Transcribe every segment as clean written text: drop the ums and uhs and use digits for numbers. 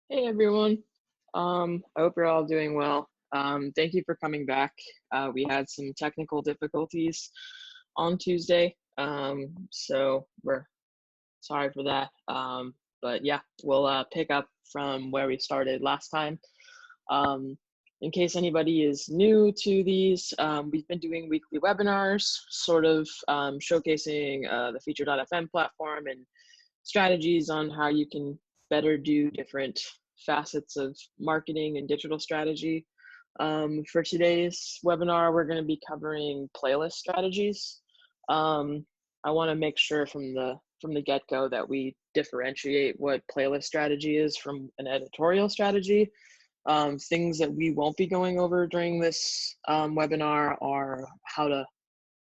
Hey everyone. I hope you're all doing well. Thank you for coming back. We had some technical difficulties on Tuesday, so we're sorry for that. But yeah, we'll pick up from where we started last time. Um, in case anybody is new to these, we've been doing weekly webinars, sort of showcasing the Feature.fm platform and strategies on how you can better do different facets of marketing and digital strategy. For today's webinar, we're going to be covering playlist strategies. I want to make sure from the get-go that we differentiate what playlist strategy is from an editorial strategy. Things that we won't be going over during this webinar are how to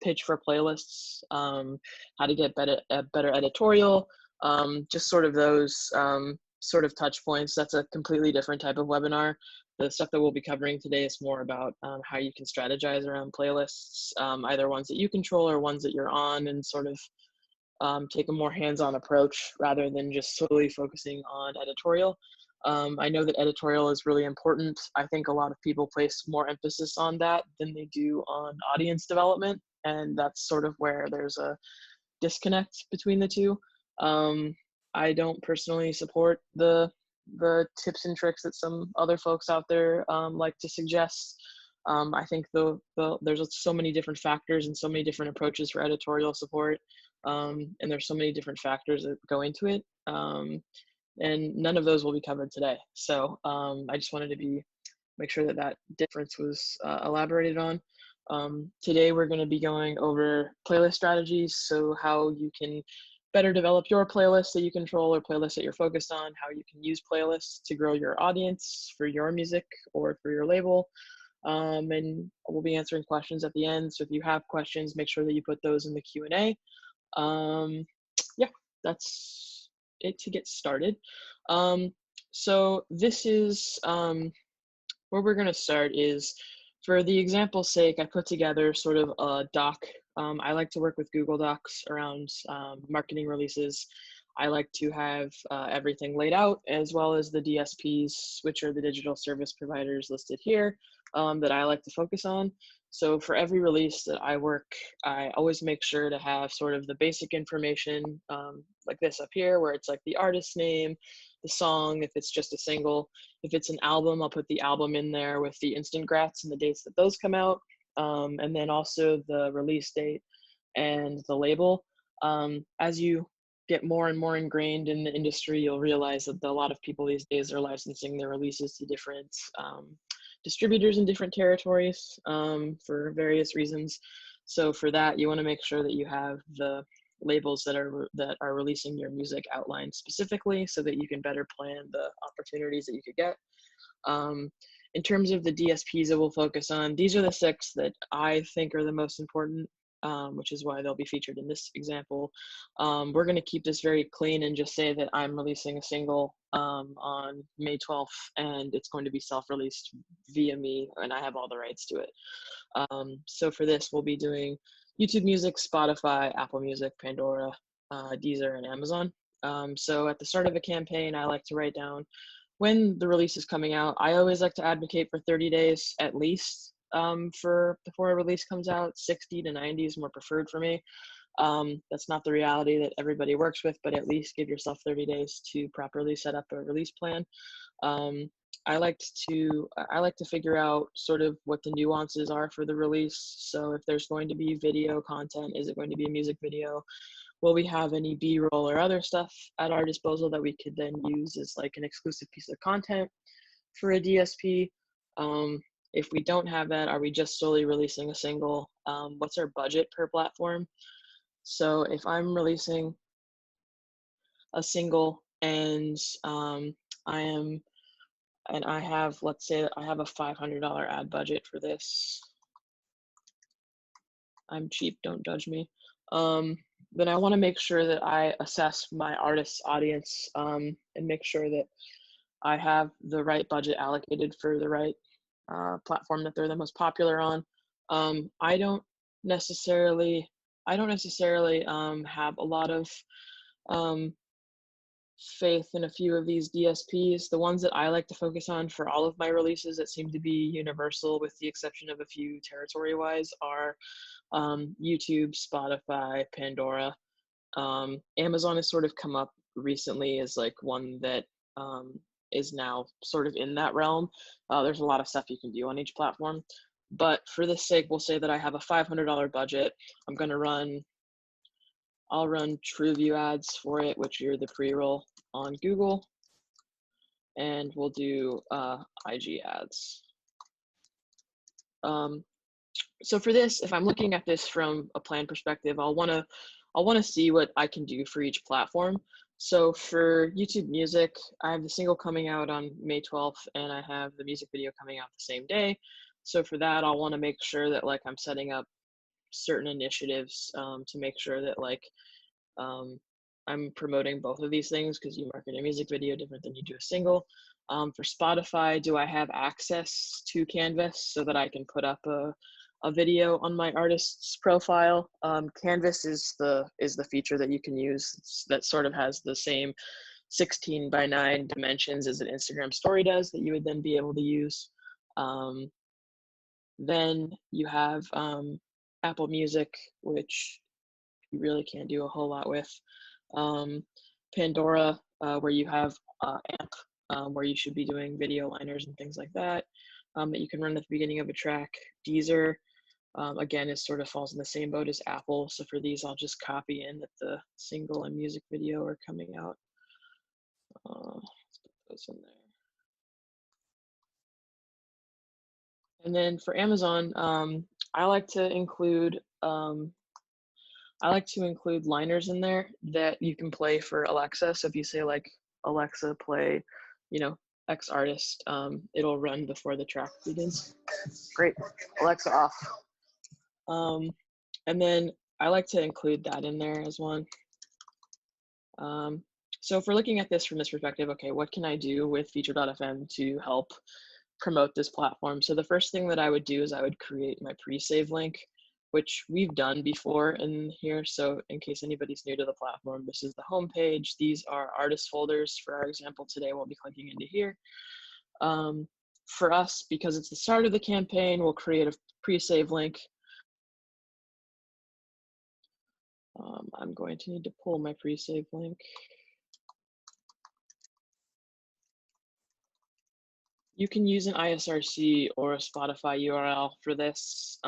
pitch for playlists, how to get a better editorial, just sort of those sort of touch points. That's a completely different type of webinar. The stuff that we'll be covering today is more about how you can strategize around playlists, either ones that you control or ones that you're on, and sort of take a more hands-on approach rather than just solely focusing on editorial. I know that editorial is really important. I think a lot of people place more emphasis on that than they do on audience development, and that's sort of where there's a disconnect between the two. I don't personally support the tips and tricks that some other folks out there like to suggest. I think there's so many different factors and so many different approaches for editorial support, and there's so many different factors that go into it, and none of those will be covered today. So I just wanted to make sure that that difference was elaborated on. Today we're going to be going over playlist strategies, so how you can better develop your playlist that you control or playlists that you're focused on, how you can use playlists to grow your audience for your music or for your label. And we'll be answering questions at the end, so if you have questions, make sure that you put those in the Q&A. Yeah, that's it to get started. So this is where we're going to start is, for the example's sake, I put together sort of a doc. I like to work with Google Docs around marketing releases. I like to have everything laid out, as well as the DSPs, which are the digital service providers listed here, that I like to focus on. So for every release that I work, I always make sure to have sort of the basic information, like this up here, where it's like the artist name, the song, if it's just a single. If it's an album, I'll put the album in there with the instant grats and the dates that those come out, and then also the release date and the label. As you get more and more ingrained in the industry, you'll realize that a lot of people these days are licensing their releases to different distributors in different territories for various reasons. So for that, you want to make sure that you have the labels that are releasing your music outlined specifically, so that you can better plan the opportunities that you could get. In terms of the DSPs that we'll focus on, these are the 6 that I think are the most important, which is why they'll be featured in this example. We're going to keep this very clean and just say that I'm releasing a single on May 12th, and it's going to be self-released via me, and I have all the rights to it. So for this, we'll be doing YouTube Music, Spotify, Apple Music, Pandora, Deezer, and Amazon. So at the start of a campaign, I like to write down when the release is coming out. I always like to advocate for 30 days at least for before a release comes out. 60 to 90 is more preferred for me. That's not the reality that everybody works with, but at least give yourself 30 days to properly set up a release plan. I like to figure out sort of what the nuances are for the release. So if there's going to be video content, is it going to be a music video? Will we have any B-roll or other stuff at our disposal that we could then use as like an exclusive piece of content for a DSP? If we don't have that, are we just solely releasing a single? What's our budget per platform? So if I'm releasing a single and I have, let's say I have a $500 ad budget for this. I'm cheap, don't judge me. Then I want to make sure that I assess my artist's audience and make sure that I have the right budget allocated for the right platform that they're the most popular on. I don't necessarily have a lot of faith in a few of these DSPs. The ones that I like to focus on for all of my releases that seem to be universal with the exception of a few territory-wise are YouTube, Spotify, Pandora. Amazon has sort of come up recently as like one that is now sort of in that realm. There's a lot of stuff you can do on each platform. But for this sake, we'll say that I have a $500 budget. I'll run TrueView ads for it, which are the pre-roll on Google, and we'll do IG ads. So for this, if I'm looking at this from a plan perspective, I'll want to see what I can do for each platform. So for YouTube Music, I have the single coming out on May 12th, and I have the music video coming out the same day. So for that, I'll want to make sure that like I'm setting up certain initiatives to make sure that like I'm promoting both of these things, because you market a music video different than you do a single. For Spotify, do I have access to Canvas so that I can put up a video on my artist's profile? Canvas is the feature that you can use that sort of has the same 16:9 dimensions as an Instagram story does that you would then be able to use. Then you have Apple Music, which you really can't do a whole lot with. Pandora, where you have AMP, where you should be doing video liners and things like that, that you can run at the beginning of a track. Deezer, again, it sort of falls in the same boat as Apple. So for these, I'll just copy in that the single and music video are coming out. Let's put those in there. And then for Amazon, I like to include liners in there that you can play for Alexa. So if you say like, Alexa, play, X artist, it'll run before the track begins. Great, Alexa off. And then I like to include that in there as one. So if we're looking at this from this perspective, okay, what can I do with Feature.fm to help promote this platform? So the first thing that I would do is I would create my pre-save link, which we've done before in here. So in case anybody's new to the platform, this is the home page. These are artist folders. For our example today, we'll be clicking into here. For us, because it's the start of the campaign, we'll create a pre-save link. I'm going to need to pull my pre-save link. You can use an ISRC or a Spotify URL for this.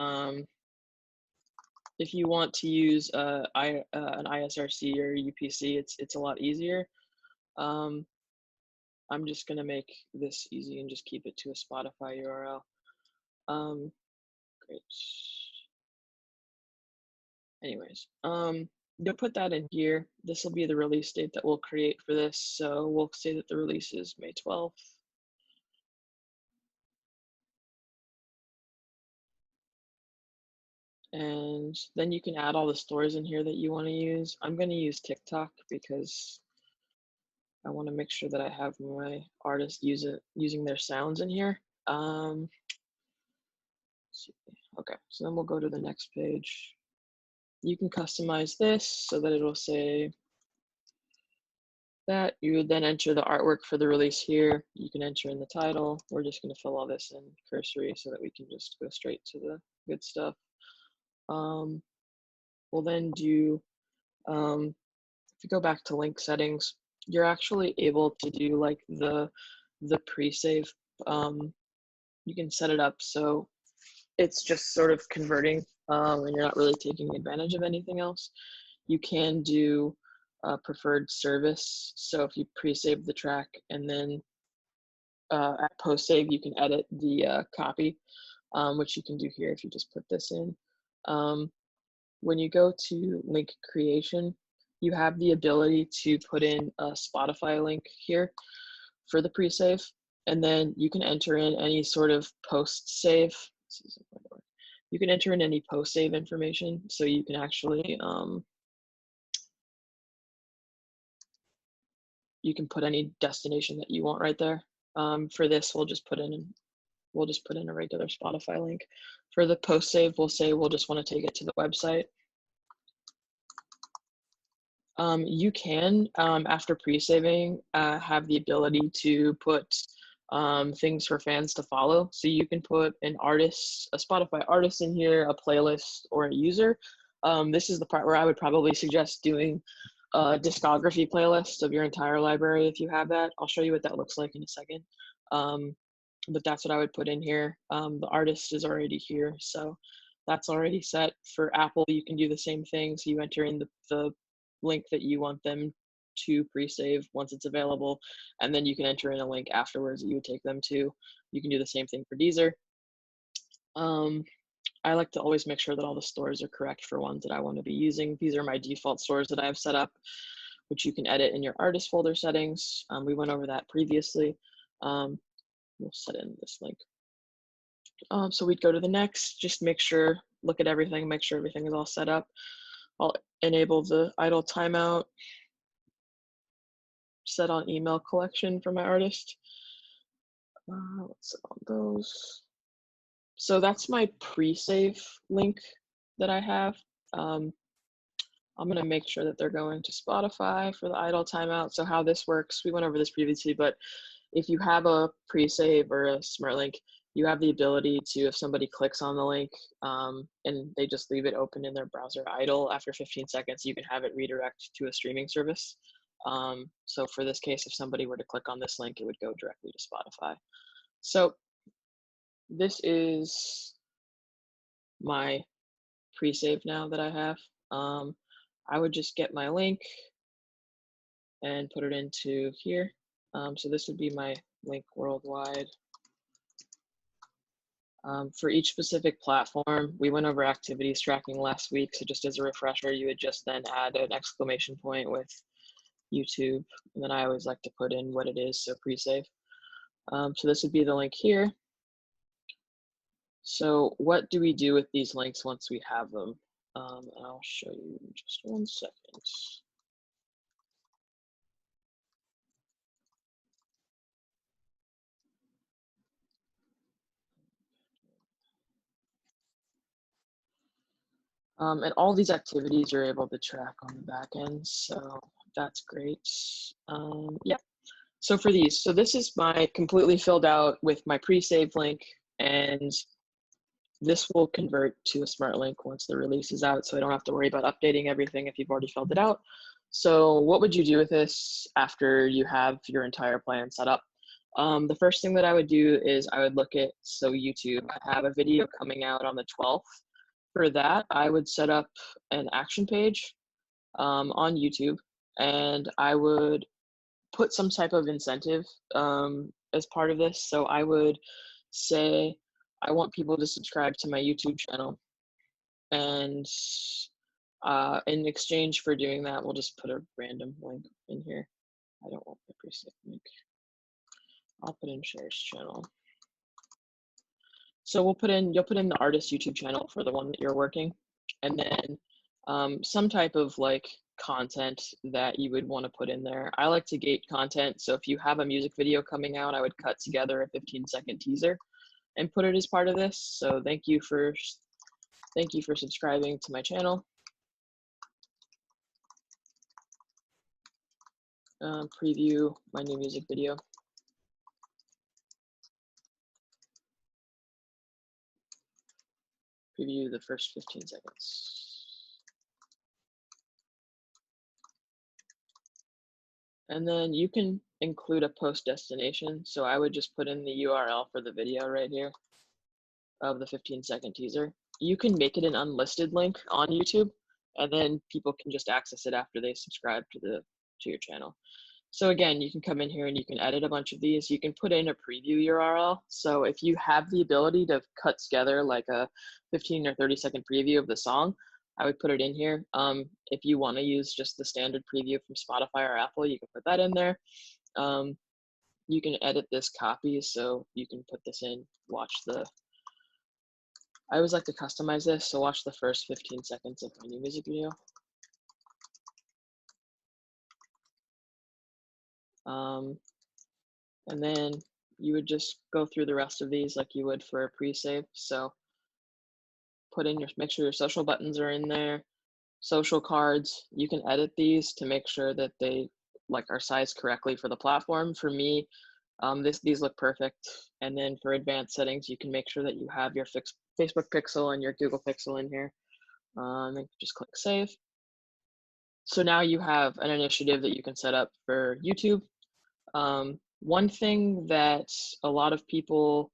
If you want to use an ISRC or UPC, it's a lot easier. I'm just gonna make this easy and just keep it to a Spotify URL. Great. Anyways, you'll put that in here. This will be the release date that we'll create for this. So we'll say that the release is May 12th. And then you can add all the stores in here that you want to use. I'm going to use TikTok because I want to make sure that I have my artist using their sounds in here. Okay, so then we'll go to the next page. You can customize this so that it'll say that. You would then enter the artwork for the release here. You can enter in the title. We're just going to fill all this in cursory so that we can just go straight to the good stuff. We'll then do, if you go back to link settings, you're actually able to do like the pre-save. You can set it up so it's just sort of converting and you're not really taking advantage of anything else. You can do preferred service. So if you pre-save the track and then at post-save, you can edit the copy, which you can do here if you just put this in. When you go to link creation, you have the ability to put in a Spotify link here for the pre-save, and then you can enter in any sort of post-save. You can enter in any post-save information, so you can actually you can put any destination that you want right there. For this, we'll just put in a regular Spotify link. For the post-save, we'll say we'll just want to take it to the website. You can, after pre-saving, have the ability to put things for fans to follow. So you can put an artist, a Spotify artist in here, a playlist, or a user. This is the part where I would probably suggest doing a discography playlist of your entire library if you have that. I'll show you what that looks like in a second. But that's what I would put in here. The artist is already here, so that's already set. For Apple, you can do the same thing. So you enter in the link that you want them to pre-save once it's available, and then you can enter in a link afterwards that you would take them to. You can do the same thing for Deezer. I like to always make sure that all the stores are correct for ones that I want to be using. These are my default stores that I have set up, which you can edit in your artist folder settings. We went over that previously. We'll set in this link. So we'd go to the next, just make sure, look at everything, make sure everything is all set up. I'll enable the idle timeout, set on email collection for my artist. Let's set on those. So that's my pre-save link that I have. I'm gonna make sure that they're going to Spotify for the idle timeout. So how this works, we went over this previously, but if you have a pre-save or a smart link, you have the ability to, if somebody clicks on the link and they just leave it open in their browser idle, after 15 seconds, you can have it redirect to a streaming service. So for this case, if somebody were to click on this link, it would go directly to Spotify. So this is my pre-save now that I have. I would just get my link and put it into here. So this would be my link worldwide. For each specific platform, we went over activities tracking last week. So just as a refresher, you would just then add an exclamation point with YouTube. And then I always like to put in what it is, so pre-save. So this would be the link here. So what do we do with these links once we have them? I'll show you in just 1 second. And all these activities you're able to track on the back end, so that's great. Yeah, so for these, so this is my completely filled out with my pre-save link, and this will convert to a smart link once the release is out, so I don't have to worry about updating everything if you've already filled it out. So what would you do with this after you have your entire plan set up? The first thing that I would do is I would look at, so YouTube, I have a video coming out on the 12th. For that, I would set up an action page on YouTube, and I would put some type of incentive as part of this. So I would say, I want people to subscribe to my YouTube channel, and in exchange for doing that, we'll just put a random link in here. I don't want my preset link. I'll put in shares channel. So you'll put in the artist YouTube channel for the one that you're working, and then some type of like content that you would want to put in there. I like to gate content. So if you have a music video coming out, I would cut together a 15-second teaser and put it as part of this. So thank you for subscribing to my channel. Preview my new music video. Preview the first 15 seconds. And then you can include a post destination. So I would just put in the URL for the video right here of the 15-second teaser. You can make it an unlisted link on YouTube, and then people can just access it after they subscribe to your channel. So again, you can come in here and you can edit a bunch of these. You can put in a preview URL. So if you have the ability to cut together like a 15 or 30-second preview of the song, I would put it in here. If you want to use just the standard preview from Spotify or Apple, you can put that in there. You can edit this copy, so you can put this in, I always like to customize this, so watch the first 15 seconds of my new music video. And then you would just go through the rest of these like you would for a pre-save. So make sure your social buttons are in there. social cards, you can edit these to make sure that they like are sized correctly for the platform. For me, these look perfect. And then for advanced settings, you can make sure that you have your Facebook pixel and your Google pixel in here. And just click save. So now you have an initiative that you can set up for YouTube. One thing that a lot of people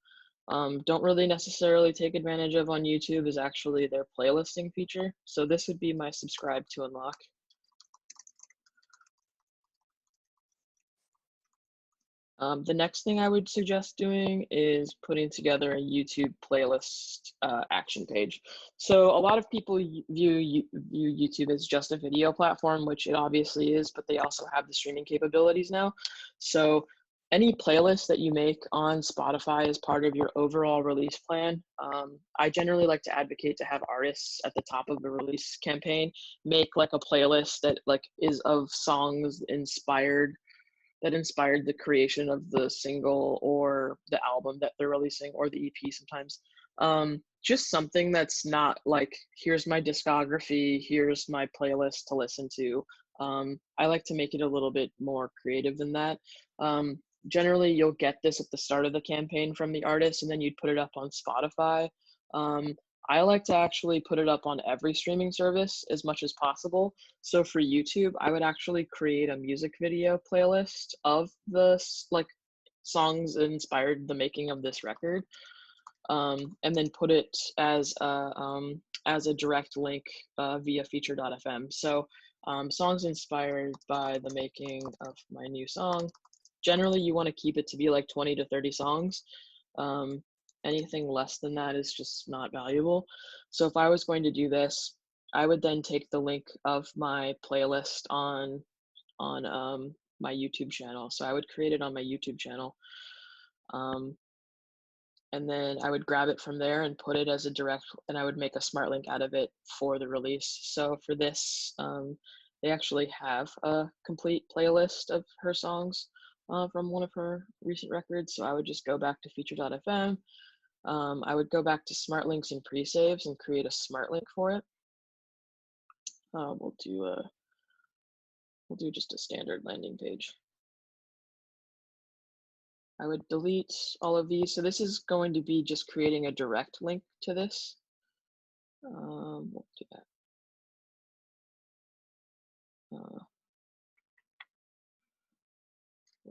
don't really necessarily take advantage of on YouTube is actually their playlisting feature. So this would be my subscribe to unlock. The next thing I would suggest doing is putting together a YouTube playlist action page. So a lot of people view YouTube as just a video platform, which it obviously is, but they also have the streaming capabilities now. So any playlist that you make on Spotify as part of your overall release plan, I generally like to advocate to have artists at the top of the release campaign make like a playlist that like is of songs that inspired the creation of the single or the album that they're releasing, or the EP sometimes. Just something that's not like, here's my discography, here's my playlist to listen to. I like to make it a little bit more creative than that. Generally, you'll get this at the start of the campaign from the artist, and then you'd put it up on Spotify. I like to actually put it up on every streaming service as much as possible. So for YouTube, I would actually create a music video playlist of the like songs that inspired the making of this record, and then put it as a direct link via Feature.fm. So songs inspired by the making of my new song. Generally, you want to keep it to be like 20 to 30 songs. Anything less than that is just not valuable. So if I was going to do this, I would then take the link of my playlist on my YouTube channel. So I would create it on my YouTube channel. And then I would grab it from there and put it as a direct, and I would make a smart link out of it for the release. So for this, they actually have a complete playlist of her songs from one of her recent records. So I would just go back to feature.fm. I would go back to smart links and pre-saves and create a smart link for it. We'll do just a standard landing page. I would delete all of these. So this is going to be just creating a direct link to this. We'll do that. We'll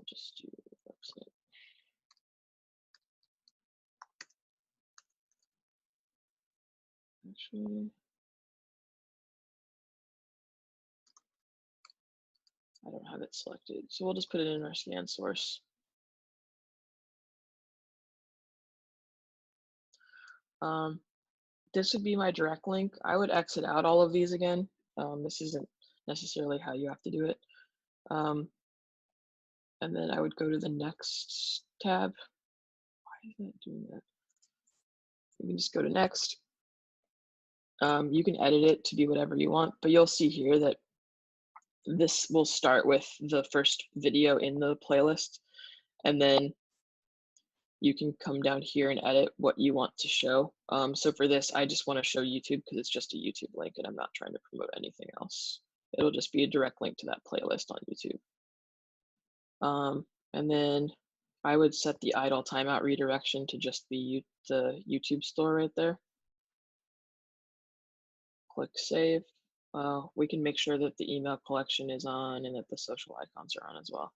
just do the website. Actually, I don't have it selected, so we'll just put it in our scan source. This would be my direct link. I would exit out all of these again. This isn't necessarily how you have to do it. And then I would go to the next tab. Why is that doing that? You can just go to next. You can edit it to be whatever you want, but you'll see here that this will start with the first video in the playlist, and then you can come down here and edit what you want to show. So for this, I just want to show YouTube because it's just a YouTube link and I'm not trying to promote anything else. It'll just be a direct link to that playlist on YouTube. And then I would set the idle timeout redirection to just be the YouTube store right there. Click save. We can make sure that the email collection is on and that the social icons are on as well.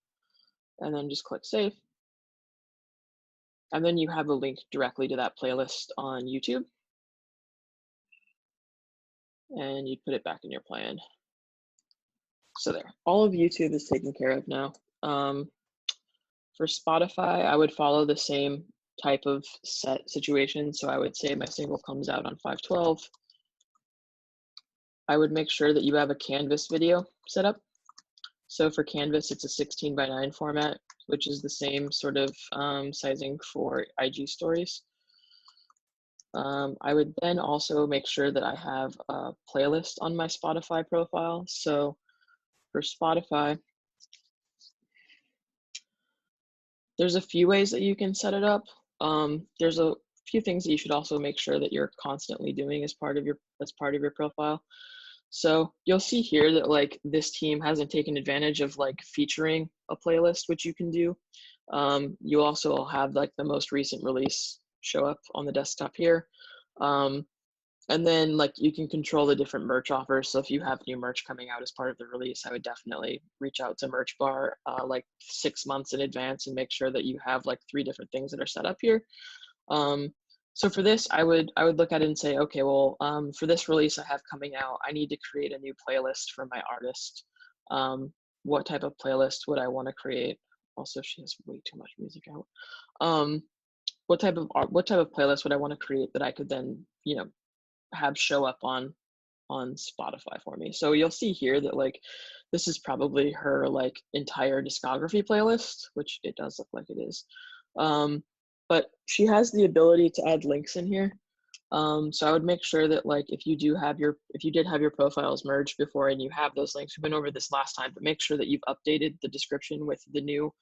And then just click save. And then you have a link directly to that playlist on YouTube. And you put it back in your plan. So there, all of YouTube is taken care of now. For Spotify, I would follow the same type of set situation. So I would say my single comes out on 5/12. I would make sure that you have a Canvas video set up. So for Canvas, it's a 16:9 format, which is the same sort of sizing for IG stories. I would then also make sure that I have a playlist on my Spotify profile. So for Spotify, there's a few ways that you can set it up. There's a few things that you should also make sure that you're constantly doing as part of your profile. So you'll see here that like this team hasn't taken advantage of like featuring a playlist, which you can do. You also have like the most recent release show up on the desktop here. And then like you can control the different merch offers. So if you have new merch coming out as part of the release, I would definitely reach out to Merch Bar like 6 months in advance and make sure that you have like 3 different things that are set up here. So for this, I would look at it and say, okay, well, for this release I have coming out, I need to create a new playlist for my artist. What type of playlist would I want to create? Also, she has way too much music out. What type of playlist would I want to create that I could then, have show up on Spotify for me? So you'll see here that like this is probably her like entire discography playlist, which it does look like it is. But she has the ability to add links in here. So I would make sure that like if you did have your profiles merged before and you have those links, we went over this last time, but make sure that you've updated the description with the new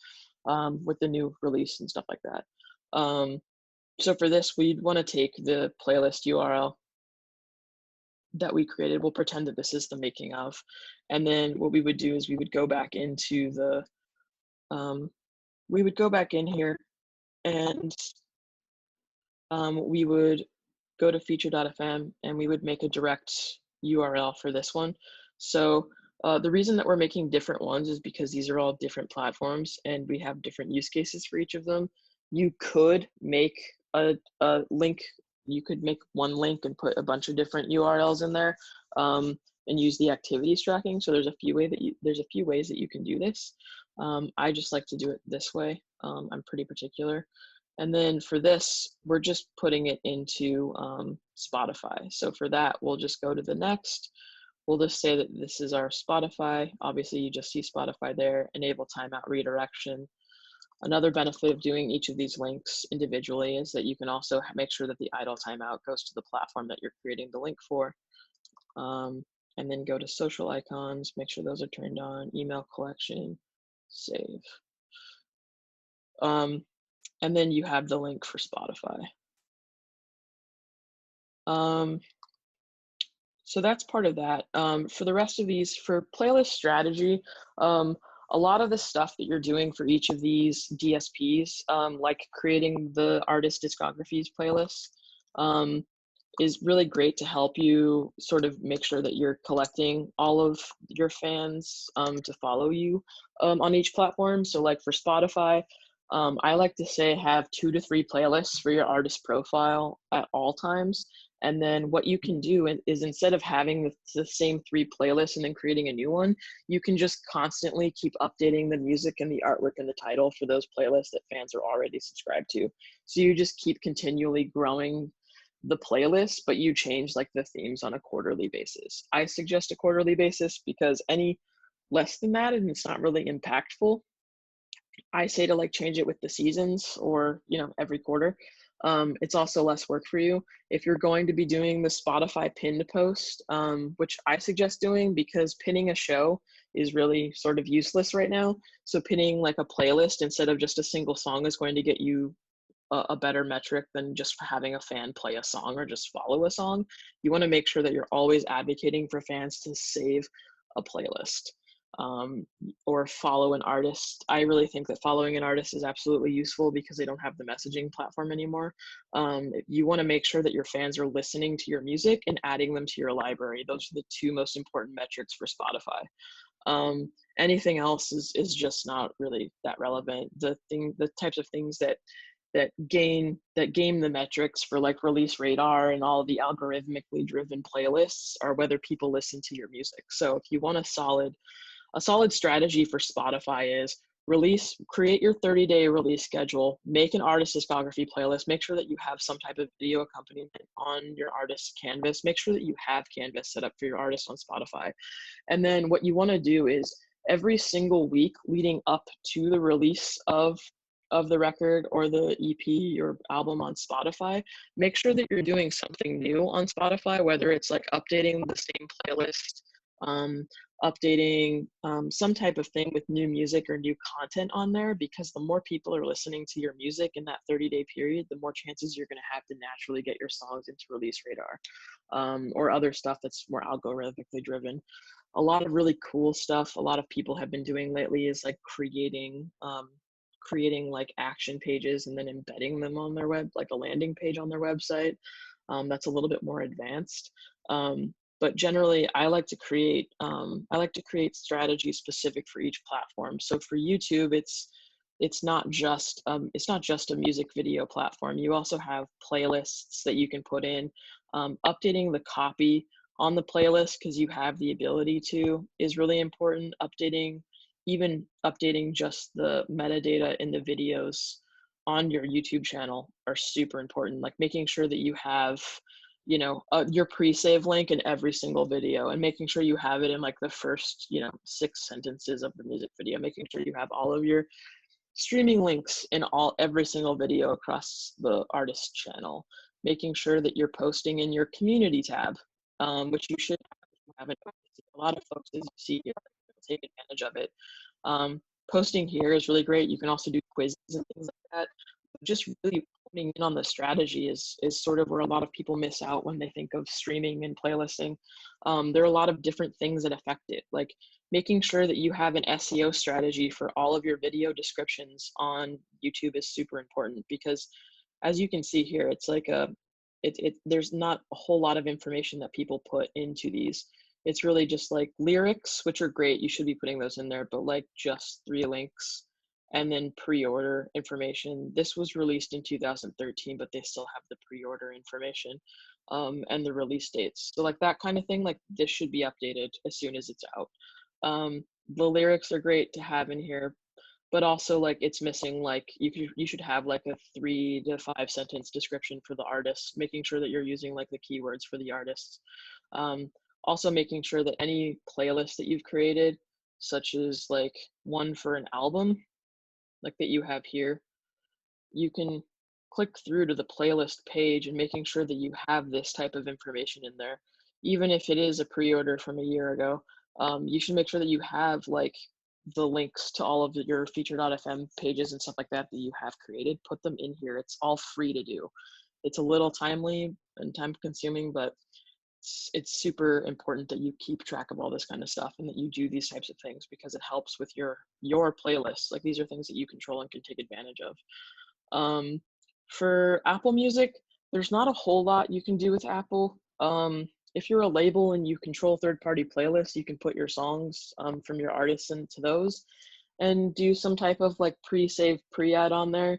release and stuff like that. So for this, we'd want to take the playlist URL that we created. We'll pretend that this is the making of, and then what we would do is we would go back into the we would go back in here and we would go to feature.fm and we would make a direct URL for this one. So the reason that we're making different ones is because these are all different platforms and we have different use cases for each of them. You could make a link, you could make one link and put a bunch of different URLs in there and use the activities tracking. So there's a few ways that you can do this. I just like to do it this way. I'm pretty particular. And then for this, we're just putting it into Spotify. So for that, we'll just go to the next. We'll just say that this is our Spotify. Obviously, you just see Spotify there. Enable timeout redirection. Another benefit of doing each of these links individually is that you can also make sure that the idle timeout goes to the platform that you're creating the link for. And then go to social icons, make sure those are turned on, email collection, save. And then you have the link for Spotify. So that's part of that. For the rest of these, for playlist strategy, a lot of the stuff that you're doing for each of these DSPs, like creating the artist discographies playlist, is really great to help you sort of make sure that you're collecting all of your fans to follow you on each platform. So like for Spotify, I like to say have 2 to 3 playlists for your artist profile at all times. And then what you can do is instead of having the same 3 playlists and then creating a new one, you can just constantly keep updating the music and the artwork and the title for those playlists that fans are already subscribed to. So you just keep continually growing the playlist, but you change like the themes on a quarterly basis. I suggest a quarterly basis because any less than that, and it's not really impactful, I say to like change it with the seasons or, every quarter. It's also less work for you. If you're going to be doing the Spotify pinned post, which I suggest doing because pinning a show is really sort of useless right now. So pinning like a playlist instead of just a single song is going to get you a better metric than just having a fan play a song or just follow a song. You want to make sure that you're always advocating for fans to save a playlist or follow an artist. I really think that following an artist is absolutely useful because they don't have the messaging platform anymore. You want to make sure that your fans are listening to your music and adding them to your library. Those are the 2 most important metrics for Spotify. Anything else is just not really that relevant. The types of things that game the metrics for like release radar and all the algorithmically driven playlists are whether people listen to your music. So if you want a solid strategy for Spotify is create your 30-day release schedule, make an artist discography playlist, make sure that you have some type of video accompaniment on your artist's canvas, make sure that you have canvas set up for your artist on Spotify. And then what you want to do is every single week leading up to the release of the record or the EP or album on Spotify, make sure that you're doing something new on Spotify, whether it's like updating the same playlist um, updating some type of thing with new music or new content on there, because the more people are listening to your music in that 30-day period, the more chances you're going to have to naturally get your songs into release radar, or other stuff that's more algorithmically driven. A lot of really cool stuff a lot of people have been doing lately is like creating like action pages and then embedding them on their web, like a landing page on their website. That's a little bit more advanced. But generally, I like to create strategies specific for each platform. So for YouTube, it's not just a music video platform. You also have playlists that you can put in. Updating the copy on the playlist, because you have the ability to, is really important. Even updating just the metadata in the videos on your YouTube channel are super important. Like making sure that you have, your pre-save link in every single video, and making sure you have it in like the first, 6 sentences of the music video, making sure you have all of your streaming links in every single video across the artist channel, making sure that you're posting in your community tab, which you should have. A lot of folks, as you see here, take advantage of it. Posting here is really great. You can also do quizzes and things like that. Just really honing in on the strategy is sort of where a lot of people miss out when they think of streaming and playlisting. There are a lot of different things that affect it, like making sure that you have an SEO strategy for all of your video descriptions on YouTube is super important, because as you can see here, it's like there's not a whole lot of information that people put into these. It's really just like lyrics, which are great. You should be putting those in there, but like just 3 links, and then pre-order information. This was released in 2013, but they still have the pre-order information, and the release dates. So like that kind of thing, like this should be updated as soon as it's out. The lyrics are great to have in here, but also like it's missing, like you should have like a 3 to 5 sentence description for the artist, making sure that you're using like the keywords for the artists. Also making sure that any playlist that you've created, such as like one for an album, like that you have here, you can click through to the playlist page and making sure that you have this type of information in there. Even if it is a pre-order from a year ago, you should make sure that you have like the links to all of your Feature.fm pages and stuff like that that you have created. Put them in here. It's all free to do. It's a little timely and time consuming, but it's super important that you keep track of all this kind of stuff and that you do these types of things, because it helps with your playlists. Like these are things that you control and can take advantage of. For Apple Music, there's not a whole lot you can do with Apple. If you're a label and you control third-party playlists, you can put your songs from your artists into those and do some type of like pre-save pre-add on there.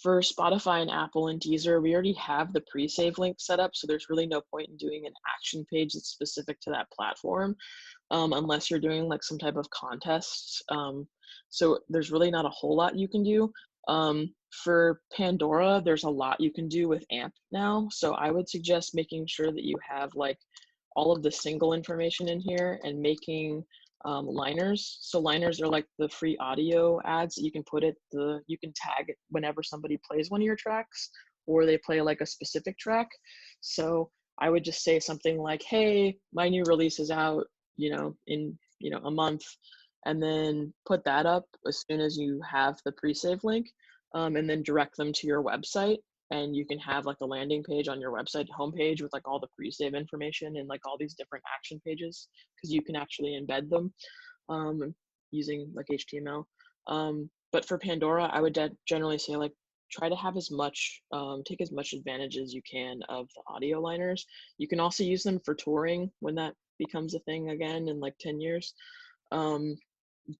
For Spotify and Apple and Deezer, we already have the pre-save link set up, so there's really no point in doing an action page that's specific to that platform, unless you're doing like some type of contests. So there's really not a whole lot you can do. For Pandora, there's a lot you can do with AMP now. So I would suggest making sure that you have like all of the single information in here, and making liners. So liners are like the free audio ads that you can you can tag it whenever somebody plays one of your tracks, or they play like a specific track. So I would just say something like, hey, my new release is out, in, a month, and then put that up as soon as you have the pre-save link, and then direct them to your website. And you can have like a landing page on your website homepage with like all the pre-save information and like all these different action pages, because you can actually embed them using like HTML. But for Pandora, I would generally say like try to have take as much advantage as you can of the audio liners. You can also use them for touring when that becomes a thing again in like 10 years.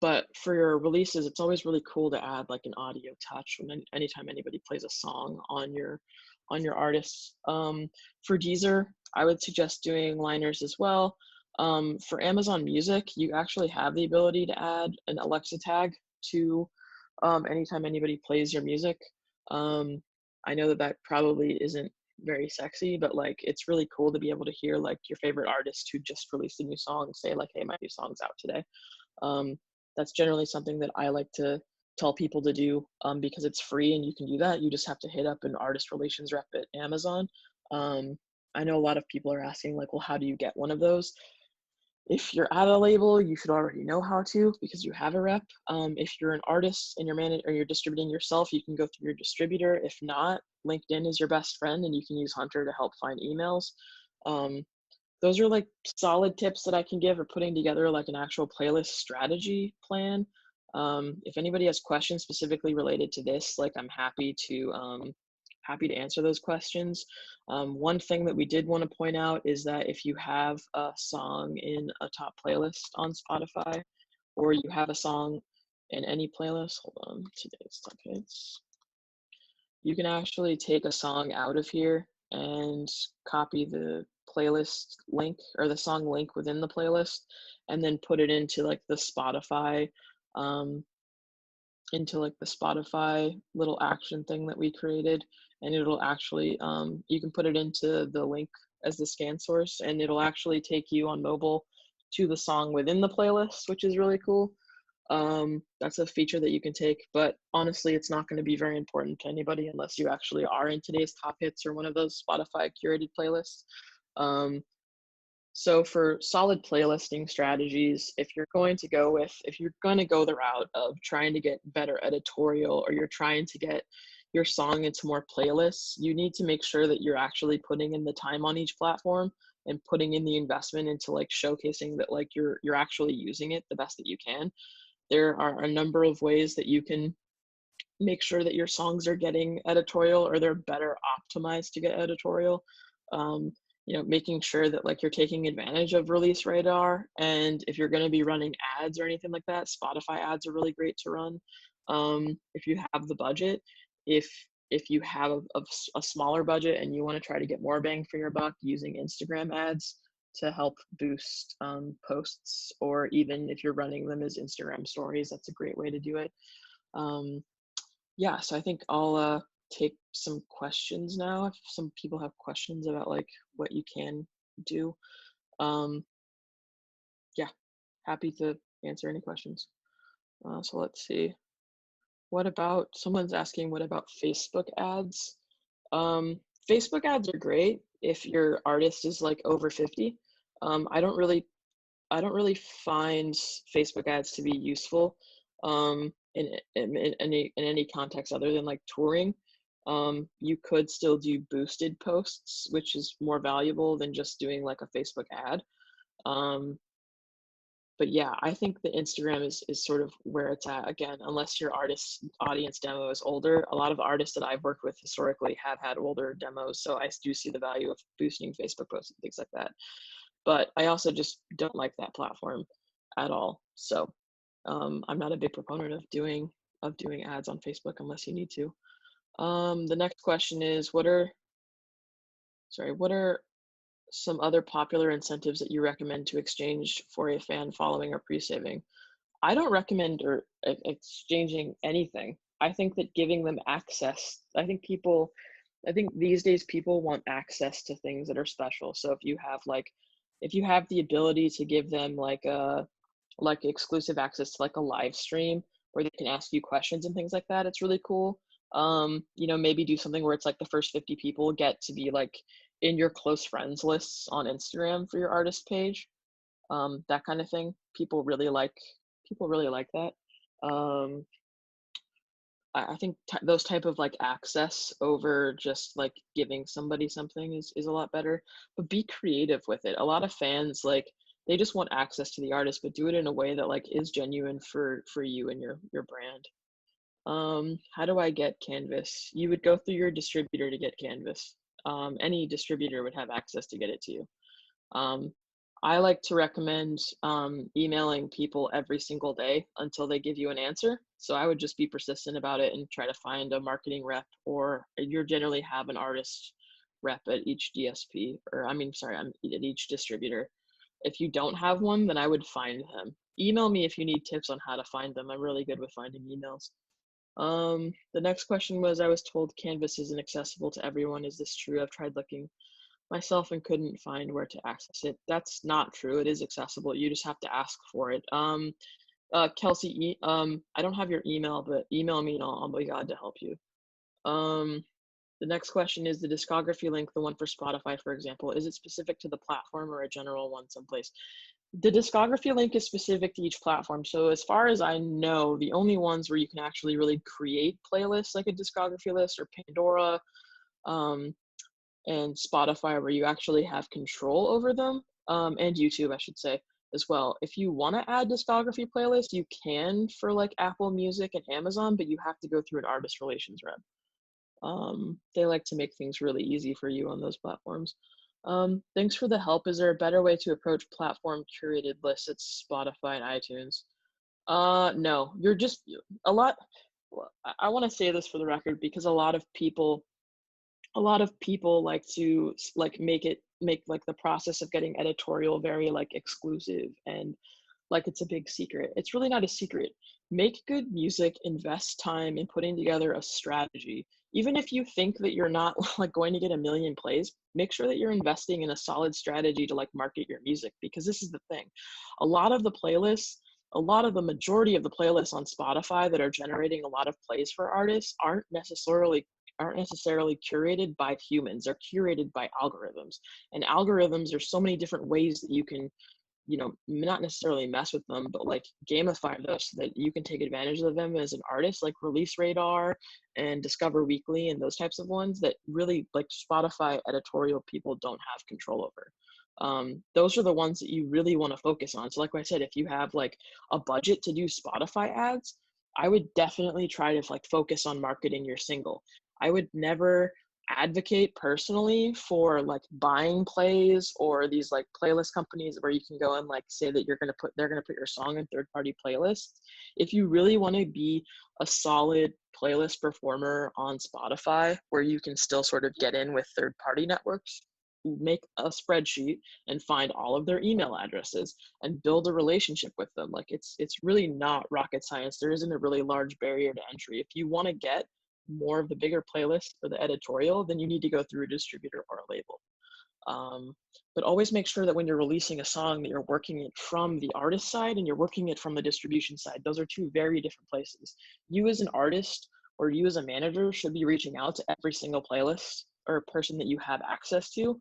But for your releases, it's always really cool to add like an audio touch anytime anybody plays a song on your artists. For Deezer, I would suggest doing liners as well. For Amazon Music, you actually have the ability to add an Alexa tag to anytime anybody plays your music. I know that probably isn't very sexy, but like it's really cool to be able to hear like your favorite artist who just released a new song say like, hey, my new song's out today. That's generally something that I like to tell people to do, because it's free and you can do that. You just have to hit up an artist relations rep at Amazon. I know a lot of people are asking like, well, how do you get one of those? If you're at a label, you should already know how to because you have a rep. If you're an artist and you're distributing yourself, you can go through your distributor. If not, LinkedIn is your best friend, and you can use Hunter to help find emails. Um, those are like solid tips that I can give, or putting together like an actual playlist strategy plan. If anybody has questions specifically related to this, like I'm happy to answer those questions. One thing that we did want to point out is that if you have a song in a top playlist on Spotify, or you have a song in any playlist, hold on, today's topics, you can actually take a song out of here and copy the playlist link or the song link within the playlist, and then put it um, into like the Spotify little action thing that we created, and it'll actually you can put it into the link as the scan source, and it'll actually take you on mobile to the song within the playlist, which is really cool. That's a feature that you can take, but honestly, it's not going to be very important to anybody unless you actually are in today's top hits or one of those Spotify curated playlists. Um, so for solid playlisting strategies, if you're going to go the route of trying to get better editorial, or you're trying to get your song into more playlists, you need to make sure that you're actually putting in the time on each platform and putting in the investment into like showcasing that like you're actually using it the best that you can. There are a number of ways that you can make sure that your songs are getting editorial, or they're better optimized to get editorial. um, Making sure that like you're taking advantage of release radar, and if you're going to be running ads or anything like that, Spotify ads are really great to run. If you have the budget, if you have a smaller budget and you want to try to get more bang for your buck, using Instagram ads to help boost posts, or even if you're running them as Instagram stories, that's a great way to do it. um, yeah, so I think I'll take some questions now. If some people have questions about like what you can do, um, yeah, happy to answer any questions. So let's see. Someone's asking, what about Facebook ads? Um, Facebook ads are great if your artist is like over 50. Um, I don't really I don't really find Facebook ads to be useful in any context other than like touring. You could still do boosted posts, which is more valuable than just doing like a Facebook ad. Um, but yeah, I think the Instagram is sort of where it's at. Again, unless your artist audience demo is older, a lot of artists that I've worked with historically have had older demos, so I do see the value of boosting Facebook posts and things like that. But I also just don't like that platform at all. So I'm not a big proponent of doing ads on Facebook unless you need to. The next question is, what are some other popular incentives that you recommend to exchange for a fan following or pre-saving? I don't recommend or exchanging anything. I think that giving them access, I think these days people want access to things that are special. So if you have the ability to give them like exclusive access to like a live stream where they can ask you questions and things like that, it's really cool. Maybe do something where it's like the first 50 people get to be like in your close friends lists on Instagram for your artist page. That kind of thing. People really like that. Um, I think those type of like access over just like giving somebody something is a lot better. But be creative with it. A lot of fans like they just want access to the artist, but do it in a way that like is genuine for you and your brand. How do I get Canvas? You would go through your distributor to get Canvas. Any distributor would have access to get it to you. Um, I like to recommend emailing people every single day until they give you an answer. So I would just be persistent about it and try to find a marketing rep, or you generally have an artist rep at each DSP, or I mean, sorry, I'm at each distributor. If you don't have one, then I would find them. Email me if you need tips on how to find them. I'm really good with finding emails. The next question was, I was told Canvas isn't accessible to everyone. Is this true? I've tried looking myself and couldn't find where to access it. That's not true. It is accessible. You just have to ask for it. Kelsey, I don't have your email, but email me and I'll be glad to help you. Um, The next question is the discography link, the one for Spotify, for example, is it specific to the platform or a general one someplace? The discography link is specific to each platform. So as far as I know, the only ones where you can actually really create playlists like a discography list are Pandora, um, and Spotify, where you actually have control over them, and YouTube, I should say, as well. If you want to add discography playlists, you can for like Apple Music and Amazon, but you have to go through an artist relations rep. They like to make things really easy for you on those platforms. Thanks for the help. Is there a better way to approach platform curated lists at Spotify and iTunes? No, you're just a lot. I want to say this for the record because a lot of people like to like make like the process of getting editorial very like exclusive and like it's a big secret. It's really not a secret. Make good music, invest time in putting together a strategy. Even if you think that you're not like going to get a million plays, make sure that you're investing in a solid strategy to like market your music, because this is the thing. A lot of the playlists, a lot of the majority of the playlists on Spotify that are generating a lot of plays for artists aren't necessarily curated by humans. They're curated by algorithms. And algorithms, there's so many different ways that you can, not necessarily mess with them, but like gamify those so that you can take advantage of them as an artist, like Release Radar and Discover Weekly and those types of ones that really like Spotify editorial people don't have control over. Those are the ones that you really want to focus on. So like I said, if you have like a budget to do Spotify ads, I would definitely try to like focus on marketing your single. I would never advocate personally for like buying plays or these like playlist companies where you can go and like say that they're going to put your song in third party playlists. If you really want to be a solid playlist performer on Spotify where you can still sort of get in with third party networks, make a spreadsheet and find all of their email addresses and build a relationship with them. Like it's really not rocket science. There isn't a really large barrier to entry. If you want to get more of the bigger playlist for the editorial, then you need to go through a distributor or a label. But always make sure that when you're releasing a song that you're working it from the artist side and you're working it from the distribution side. Those are two very different places. You as an artist or you as a manager should be reaching out to every single playlist or person that you have access to,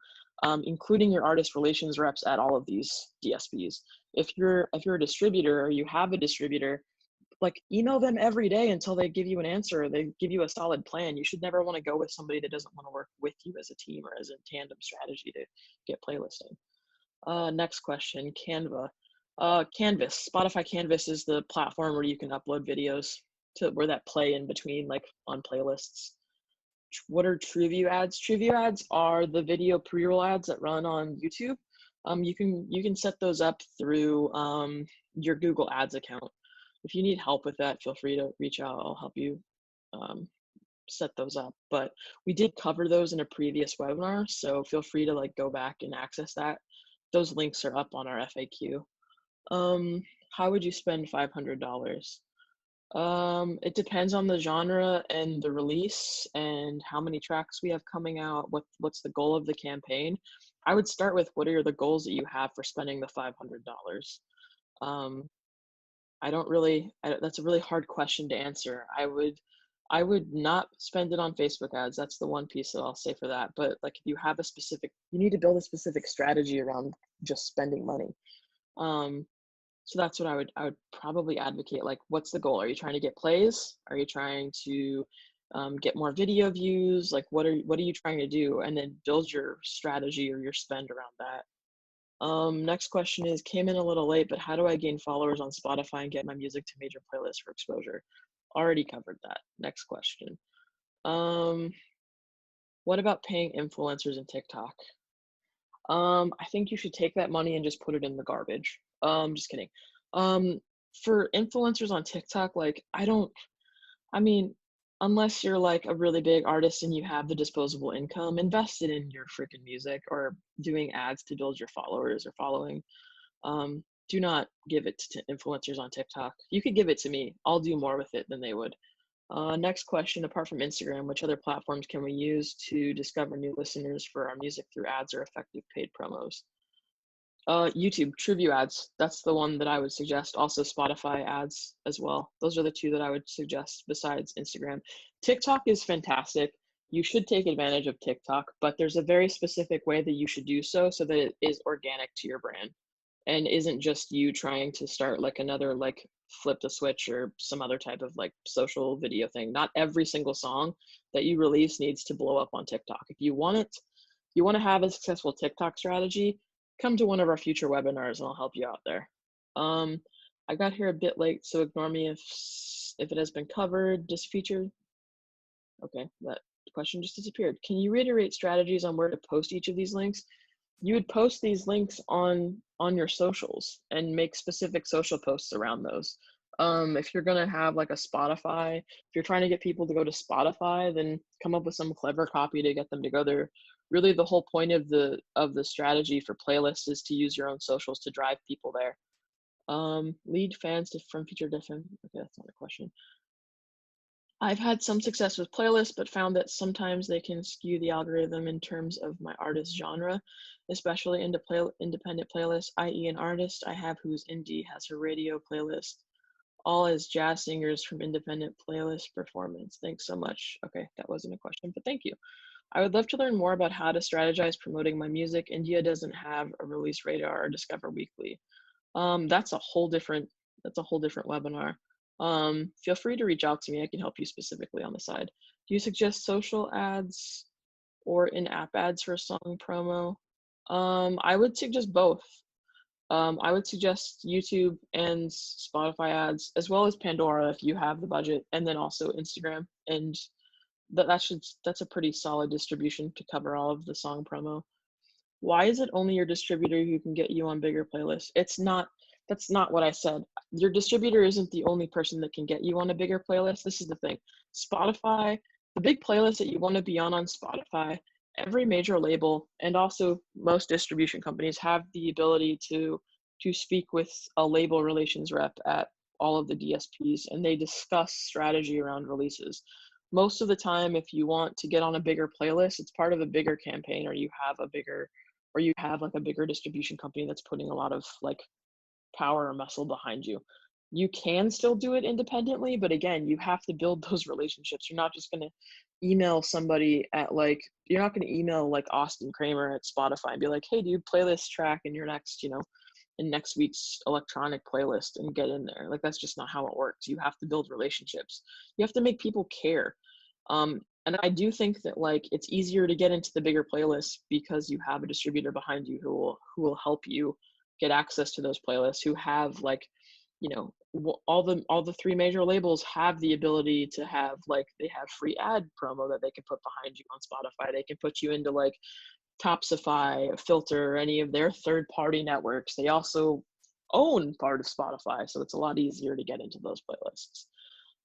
including your artist relations reps at all of these DSPs. If you're a distributor or you have a distributor, like email them every day until they give you an answer or they give you a solid plan. You should never want to go with somebody that doesn't want to work with you as a team or as a tandem strategy to get playlisting. Next question, Canva. Canvas, Spotify Canvas is the platform where you can upload videos to where that play in between like on playlists. What are TrueView ads? TrueView ads are the video pre-roll ads that run on YouTube. You can set those up through your Google Ads account. If you need help with that, feel free to reach out. I'll help you set those up. But we did cover those in a previous webinar, so feel free to like go back and access that. Those links are up on our FAQ. How would you spend $500? It depends on the genre and the release and how many tracks we have coming out, what's the goal of the campaign. I would start with what are the goals that you have for spending the $500. That's a really hard question to answer. I would not spend it on Facebook ads. That's the one piece that I'll say for that. But like if you need to build a specific strategy around just spending money. So that's what I would probably advocate. Like, what's the goal? Are you trying to get plays? Are you trying to get more video views? Like, what are you trying to do? And then build your strategy or your spend around that. Next question is, came in a little late, but how do I gain followers on Spotify and get my music to major playlists for exposure? Already covered that. Next question. What about paying influencers in TikTok? I think you should take that money and just put it in the garbage. Just kidding. For influencers on TikTok, like I mean, unless you're like a really big artist and you have the disposable income, invest it in your freaking music or doing ads to build your followers or following. Do not give it to influencers on TikTok. You could give it to me. I'll do more with it than they would. Next question, apart from Instagram, which other platforms can we use to discover new listeners for our music through ads or effective paid promos? YouTube, TrueView ads. That's the one that I would suggest. Also Spotify ads as well. Those are the two that I would suggest besides Instagram. TikTok is fantastic. you should take advantage of TikTok, but there's a very specific way that you should do so so that it is organic to your brand and isn't just you trying to start like another like flip the switch or some other type of like social video thing. Not every single song that you release needs to blow up on TikTok. If you want it, you want to have a successful TikTok strategy, come to one of our future webinars and I'll help you out there. I got here a bit late, so ignore me if it has been covered. Just feature. Okay, that question just disappeared. Can you reiterate strategies on where to post each of these links? You would post these links on your socials and make specific social posts around those. If you're gonna have like a Spotify, if you're trying to get people to go to Spotify, then come up with some clever copy to get them to go there. Really, the whole point of the strategy for playlists is to use your own socials to drive people there. Lead fans from Featurefm. Okay, that's not a question. I've had some success with playlists, but found that sometimes they can skew the algorithm in terms of my artist genre, especially independent playlists, i.e. an artist I have who's indie has her radio playlist, all as jazz singers from independent playlist performance. Thanks so much. Okay, that wasn't a question, but thank you. I would love to learn more about how to strategize promoting my music. India doesn't have a release radar or Discover Weekly. That's a whole different webinar. Feel free to reach out to me. I can help you specifically on the side. Do you suggest social ads or in-app ads for song promo? I would suggest both. I would suggest YouTube and Spotify ads, as well as Pandora if you have the budget, and then also Instagram. And that's a pretty solid distribution to cover all of the song promo. Why is it only your distributor who can get you on bigger playlists? That's not what I said. Your distributor isn't the only person that can get you on a bigger playlist. This is the thing. Spotify, the big playlist that you want to be on Spotify, every major label and also most distribution companies have the ability to speak with a label relations rep at all of the DSPs, and they discuss strategy around releases. Most of the time, if you want to get on a bigger playlist, it's part of a bigger campaign, or you have like a bigger distribution company that's putting a lot of like power or muscle behind you. You can still do it independently, but again, you have to build those relationships. You're not just going to email somebody at like, you're not going to email like Austin Kramer at Spotify and be like, hey, dude, play this track in your next, in next week's electronic playlist and get in there. Like, that's just not how it works. You have to build relationships. You have to make people care. And I do think that like it's easier to get into the bigger playlists because you have a distributor behind you who will help you get access to those playlists, who have like, all the three major labels have the ability to have like, they have free ad promo that they can put behind you on Spotify. They can put you into like Topsify, Filter, any of their third-party networks. They also own part of Spotify, so it's a lot easier to get into those playlists.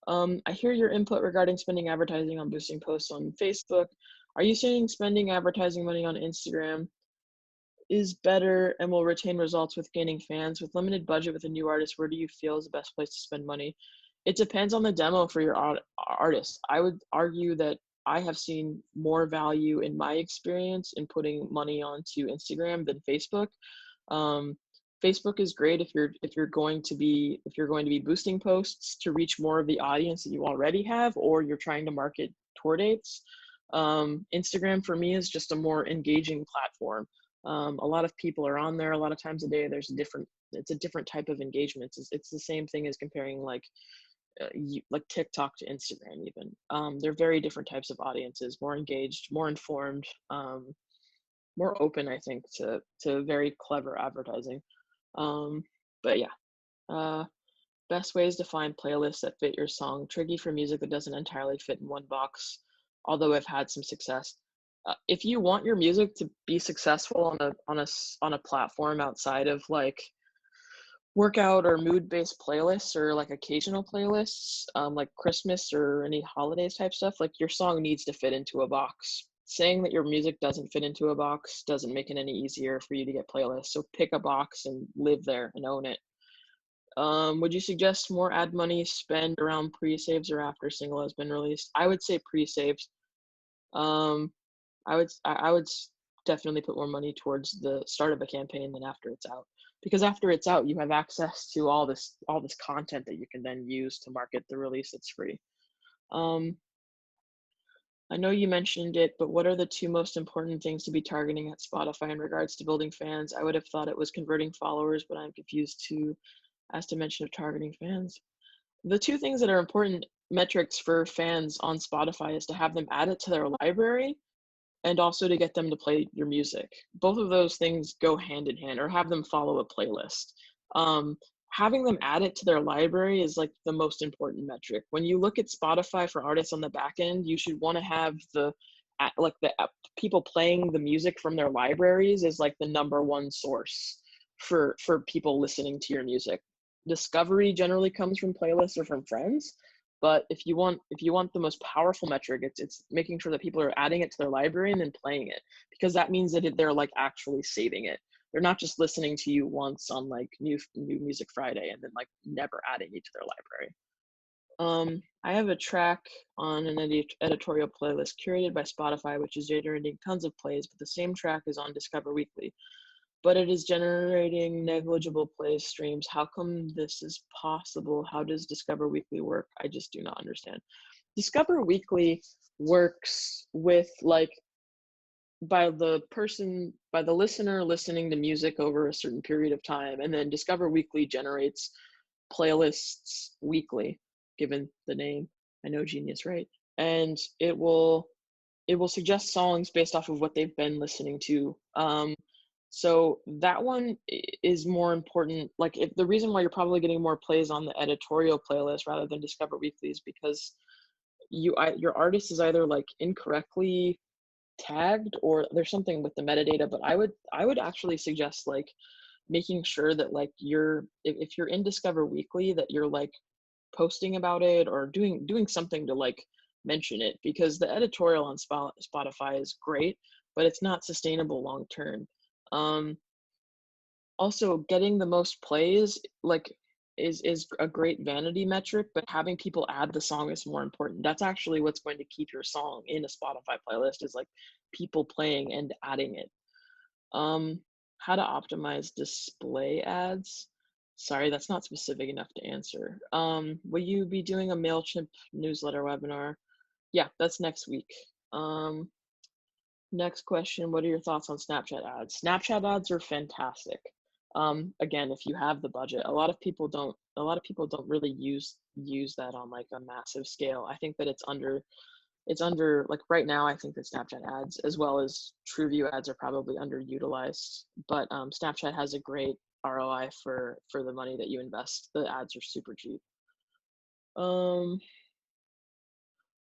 I hear your input regarding spending advertising on boosting posts on Facebook. Are you saying spending advertising money on Instagram is better and will retain results with gaining fans? With limited budget with a new artist, where do you feel is the best place to spend money? It depends on the demo for your artist. I would argue that I have seen more value in my experience in putting money onto Instagram than Facebook. Facebook is great if you're going to be boosting posts to reach more of the audience that you already have, or you're trying to market tour dates. Instagram for me is just a more engaging platform. A lot of people are on there a lot of times a day. It's a different type of engagement. It's the same thing as comparing like TikTok to Instagram even. They're very different types of audiences, more engaged, more informed, more open, I think, to very clever advertising. But yeah, best ways to find playlists that fit your song. Tricky for music that doesn't entirely fit in one box, although I've had some success. If you want your music to be successful on a platform outside of like workout or mood-based playlists or like occasional playlists, like Christmas or any holidays type stuff, like your song needs to fit into a box. Saying that your music doesn't fit into a box doesn't make it any easier for you to get playlists. So pick a box and live there and own it. Would you suggest more ad money spend around pre-saves or after a single has been released? I would say pre-saves. I would definitely put more money towards the start of a campaign than after it's out, because after it's out, you have access to all this content that you can then use to market the release that's free. I know you mentioned it, but what are the two most important things to be targeting at Spotify in regards to building fans? I would have thought it was converting followers, but I'm confused too as to mention of targeting fans. The two things that are important metrics for fans on Spotify is to have them add it to their library and also to get them to play your music. Both of those things go hand in hand, or have them follow a playlist. Um, Having them add it to their library is like the most important metric. When you look at Spotify for artists on the back end, you should want to have the people playing the music from their libraries is like the number one source for people listening to your music. Discovery generally comes from playlists or from friends, but if you want the most powerful metric, it's making sure that people are adding it to their library and then playing it, because that means that they're like actually saving it. They're not just listening to you once on like new music Friday and then like never adding you to their library. I have a track on an editorial playlist curated by Spotify, which is generating tons of plays, but the same track is on Discover Weekly, but it is generating negligible play streams. How come this is possible? How does Discover Weekly work? I just do not understand. Discover Weekly works with like by the listener listening to music over a certain period of time, and then Discover Weekly generates playlists weekly, given the name. I know, genius, right? And it will suggest songs based off of what they've been listening to. So that one is more important. Like, if the reason why you're probably getting more plays on the editorial playlist rather than Discover Weekly is because your artist is either like incorrectly tagged or there's something with the metadata. But I would actually suggest like making sure that like if you're in Discover Weekly, that you're like posting about it or doing something to like mention it, because the editorial on Spotify is great, but it's not sustainable long term. Um, Also, getting the most plays like is a great vanity metric, but having people add the song is more important. That's actually what's going to keep your song in a Spotify playlist, is like people playing and adding it. Um, how to optimize display ads? Sorry, that's not specific enough to answer. Will you be doing a MailChimp newsletter webinar? Yeah, that's next week. Next question, what are your thoughts on Snapchat ads? Snapchat ads are fantastic. Again, if you have the budget, a lot of people don't really use that on like a massive scale. I think that it's under like right now, I think that Snapchat ads as well as TrueView ads are probably underutilized, but Snapchat has a great ROI for the money that you invest. The ads are super cheap. Um,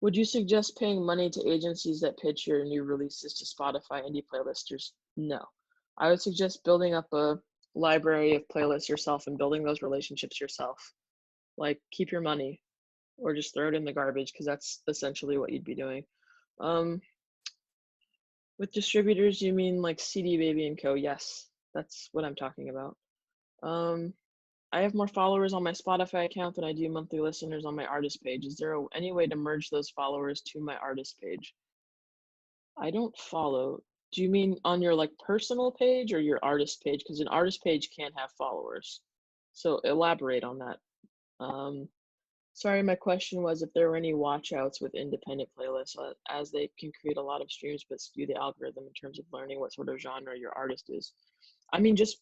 would you suggest paying money to agencies that pitch your new releases to Spotify indie playlisters? No. I would suggest building up a library of playlists yourself and building those relationships yourself. Like, keep your money or just throw it in the garbage, because that's essentially what you'd be doing. Um, with distributors, you mean like CD Baby and Co. Yes, that's what I'm talking about. Um, I have more followers on my Spotify account than I do monthly listeners on my artist page. Is there any way to merge those followers to my artist page? I don't follow. Do you mean on your like personal page or your artist page? Because an artist page can't have followers. So elaborate on that. Um, Sorry, my question was if there were any watchouts with independent playlists, as they can create a lot of streams but skew the algorithm in terms of learning what sort of genre your artist is. I mean, just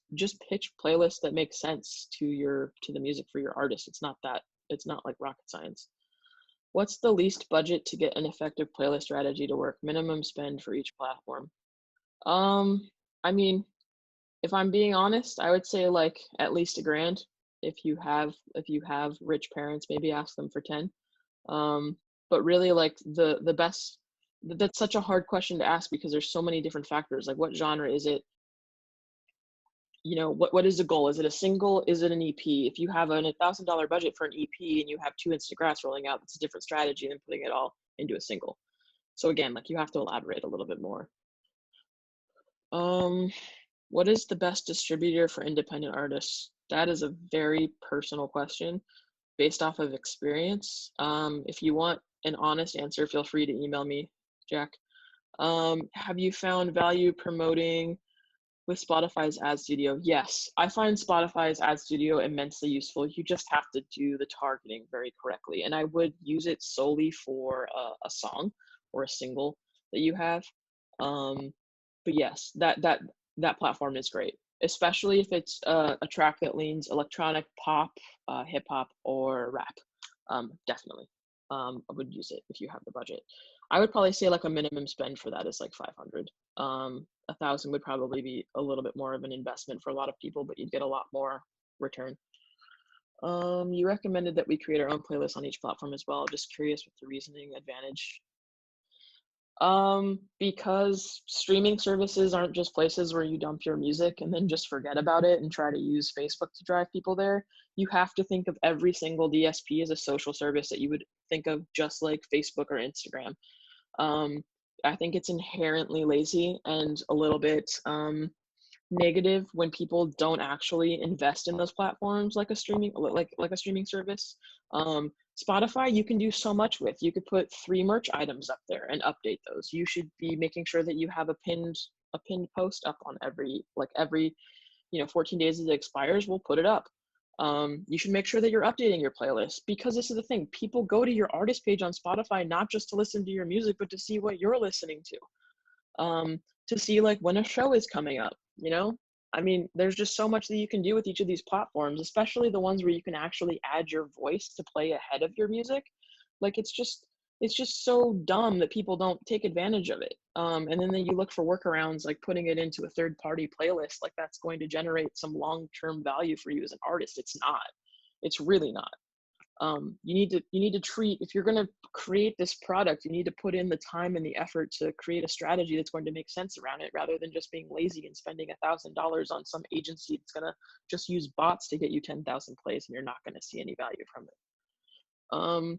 pitch playlists that make sense to the music for your artist. It's not like rocket science. What's the least budget to get an effective playlist strategy to work? Minimum spend for each platform. Um, I mean, if I'm being honest, I would say like at least $1,000. If you have rich parents, maybe ask them for 10. But really, like the best. That's such a hard question to ask because there's so many different factors. Like, what genre is it? What is the goal? Is it a single? Is it an EP? If you have an $1,000 budget for an EP and you have two Instagraphs rolling out, that's a different strategy than putting it all into a single. So again, like, you have to elaborate a little bit more. What is the best distributor for independent artists? That is a very personal question based off of experience. If you want an honest answer, feel free to email me, Jack. Have you found value promoting with Spotify's Ad Studio? Yes, I find Spotify's Ad Studio immensely useful. You just have to do the targeting very correctly. And I would use it solely for a song or a single that you have. Um, but yes, that platform is great, especially if it's a track that leans electronic, pop, hip hop, or rap. Definitely, I would use it if you have the budget. I would probably say like a minimum spend for that is like 500. 1,000 would probably be a little bit more of an investment for a lot of people, but you'd get a lot more return. You recommended that we create our own playlist on each platform as well. Just curious what the reasoning advantage. Because streaming services aren't just places where you dump your music and then just forget about it and try to use Facebook to drive people there. You have to think of every single DSP as a social service that you would think of just like Facebook or Instagram. Um, I think it's inherently lazy and a little bit negative when people don't actually invest in those platforms like a streaming service. Spotify you can do so much with. You could put 3 merch items up there and update those. You should be making sure that you have a pinned post up on every 14 days as it expires, we'll put it up. You should make sure that you're updating your playlist, because this is the thing, people go to your artist page on Spotify not just to listen to your music but to see what you're listening to see like when a show is coming up, I mean, there's just so much that you can do with each of these platforms, especially the ones where you can actually add your voice to play ahead of your music. Like it's just so dumb that people don't take advantage of it. And then you look for workarounds like putting it into a third party playlist, like that's going to generate some long-term value for you as an artist. It's not. It's really not. You need to treat, if you're going to create this product, you need to put in the time and the effort to create a strategy that's going to make sense around it, rather than just being lazy and spending $1,000 on some agency that's going to just use bots to get you 10,000 plays and you're not going to see any value from it.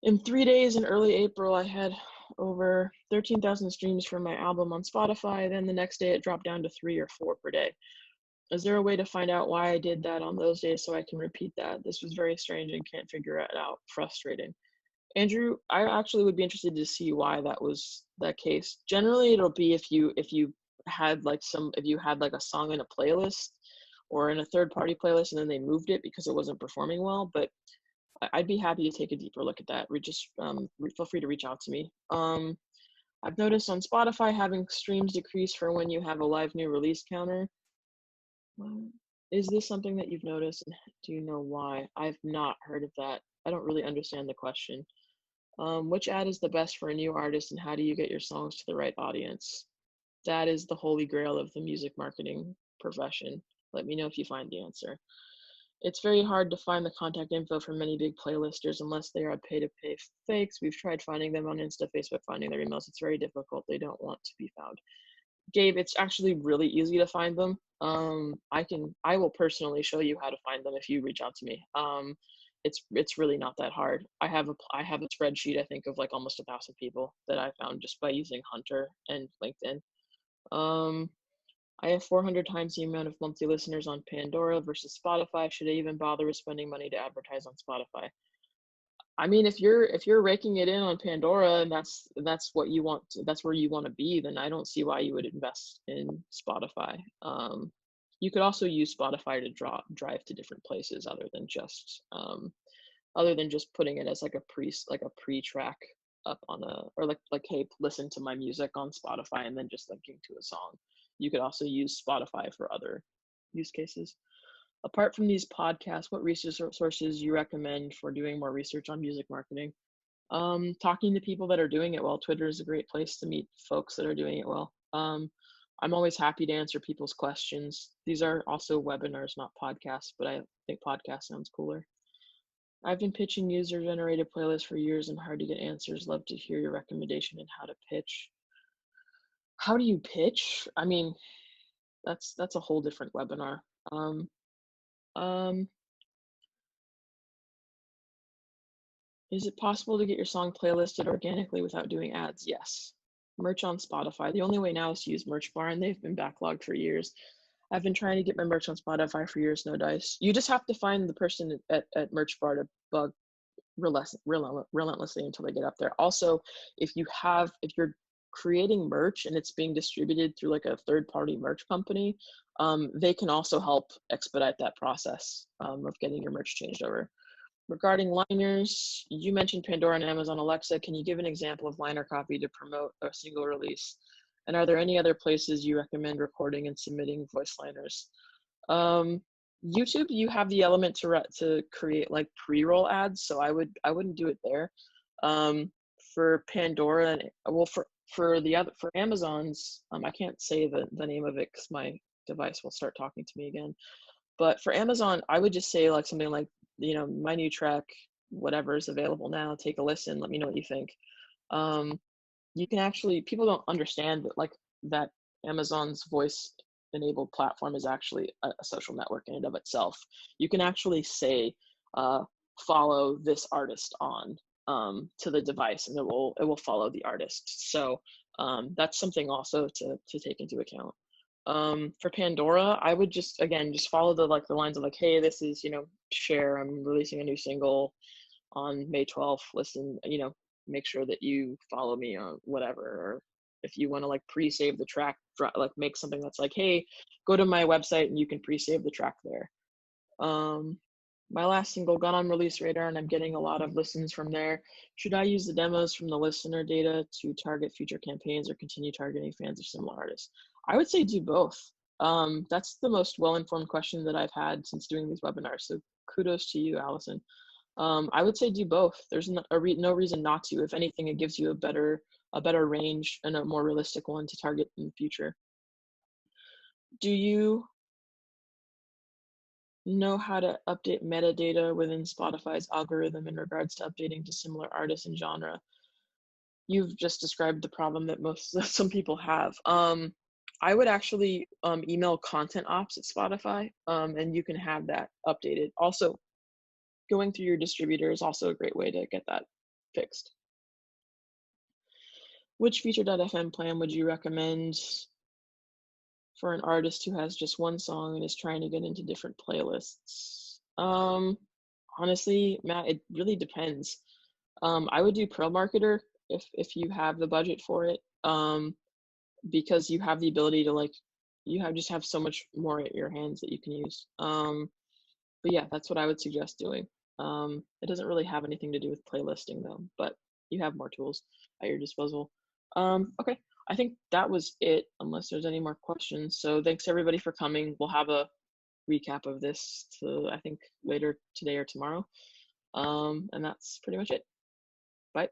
In 3 days in early April, I had over 13,000 streams for my album on Spotify. Then the next day it dropped down to 3 or 4 per day. Is there a way to find out why I did that on those days so I can repeat that? This was very strange and can't figure it out. Frustrating. Andrew, I actually would be interested to see why that was the case. Generally, it'll be if you had like a song in a playlist or in a third party playlist and then they moved it because it wasn't performing well. But I'd be happy to take a deeper look at that. Feel free to reach out to me. I've noticed on Spotify having streams decrease for when you have a live new release counter. Is this something that you've noticed, and do you know why? I've not heard of that. I don't really understand the question. Which ad is the best for a new artist, and how do you get your songs to the right audience? That is the holy grail of the music marketing profession. Let me know if you find the answer. It's very hard to find the contact info for many big playlisters unless they are pay-to-pay fakes. We've tried finding them on Insta, Facebook, finding their emails. It's very difficult. They don't want to be found. Gabe, it's actually really easy to find them. I will personally show you how to find them if you reach out to me. It's really not that hard. I have a spreadsheet, I think, of like almost 1,000 people that I found just by using Hunter and LinkedIn. I have 400 times the amount of monthly listeners on Pandora versus Spotify. Should I even bother with spending money to advertise on Spotify? I mean, if you're raking it in on Pandora and that's what you want that's where you want to be, then I don't see why you would invest in Spotify. You could also use Spotify to drive to different places other than just putting it as like a pre-track up on or like hey, listen to my music on Spotify and then just linking to a song. You could also use Spotify for other use cases. Apart from these podcasts, what resources you recommend for doing more research on music marketing? Talking to people that are doing it well. Twitter is a great place to meet folks that are doing it well. I'm always happy to answer people's questions. These are also webinars, not podcasts, but I think podcast sounds cooler. I've been pitching user-generated playlists for years and hard to get answers. Love to hear your recommendation and how to pitch. How do you pitch? I mean, that's a whole different webinar. Um, Is it possible to get your song playlisted organically without doing ads? Yes. Merch on Spotify. The only way now is to use Merch Bar, and they've been backlogged for years. I've been trying to get my merch on Spotify for years, no dice. You just have to find the person at Merch Bar to bug relentlessly until they get up there. Also, if you're creating merch and it's being distributed through like a third-party merch company, they can also help expedite that process of getting your merch changed over. Regarding liners, you mentioned Pandora and Amazon Alexa. Can you give an example of liner copy to promote a single release? And are there any other places you recommend recording and submitting voice liners? Um, YouTube, you have the element to create like pre-roll ads, so I wouldn't do it there. For Pandora and well for Amazon's, I can't say the name of it because my device will start talking to me again. But for Amazon, I would just say like something like, my new track, whatever is available now, take a listen, let me know what you think. You can actually, people don't understand that like that Amazon's voice enabled platform is actually a social network in and of itself. You can actually say, follow this artist on to the device, and it will follow the artist. So that's something also to take into account. For Pandora, I would just follow the lines of like, hey, this is, share, I'm releasing a new single on May 12th. Listen, make sure that you follow me on whatever. Or if you want to like pre-save the track, like make something that's like, hey, go to my website and you can pre-save the track there. My last single got on Release Radar and I'm getting a lot of listens from there. Should I use the demos from the listener data to target future campaigns or continue targeting fans of similar artists? I would say do both. That's the most well-informed question that I've had since doing these webinars. So kudos to you, Allison. I would say do both. There's no reason not to. If anything, it gives you a better range and a more realistic one to target in the future. Do you know how to update metadata within Spotify's algorithm in regards to updating to similar artists and genre? You've just described the problem that some people have. I would actually email content ops at Spotify, and you can have that updated. Also, going through your distributor is also a great way to get that fixed. Which Feature.fm plan would you recommend for an artist who has just one song and is trying to get into different playlists? Honestly, Matt, it really depends. I would do Pro Marketer if you have the budget for it, because you have the ability to just have so much more at your hands that you can use. But yeah, that's what I would suggest doing. It doesn't really have anything to do with playlisting though, but you have more tools at your disposal. Okay, I think that was it, unless there's any more questions. So thanks everybody for coming. We'll have a recap of this I think later today or tomorrow. And that's pretty much it. Bye.